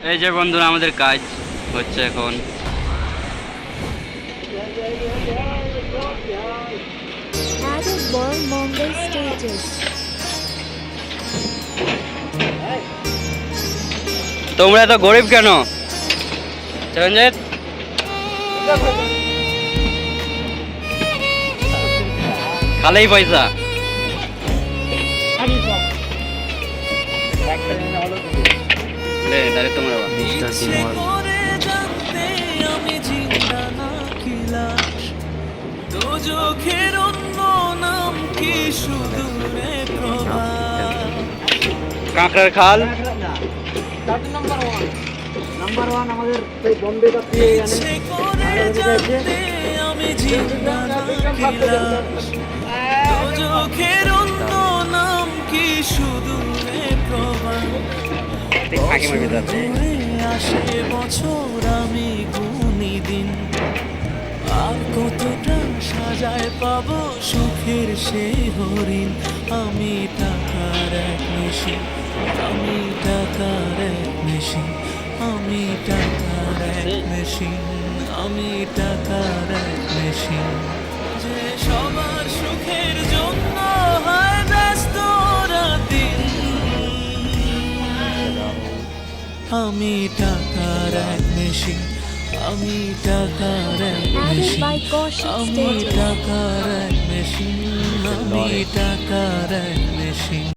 এই যে বন্ধুরা আমাদের কাজ হচ্ছে এখন। Added more Mongol stages. তোমরা এত গরিব কেন চিরঞ্জিত? খালেই পয়সা। তোমরা চোখের অন্য নাম কি শুধু কাঁকড়ার খাল নাম্বার ওয়ান আমাদের সেই বম্বে কাপ দিয়ে আমি চোখের অন্য নাম কি শুধু আসে বছর আমি গুনি দিন আর কতটা সাজায় পাবো সুখের সেই হরিণ আমি টাকার এক মেশিন আমি টাকার এক মেশিন আমি টাকার এক মেশিন আমি টাকার এক মেশিন যে সবার সুখের জন্য হয় ব্যস্ত রাদিন আমি টাকার এক মেশিন আমি টাকার এক মেশিন আমি টাকার এক মেশিন আমি টাকার এক মেশিন।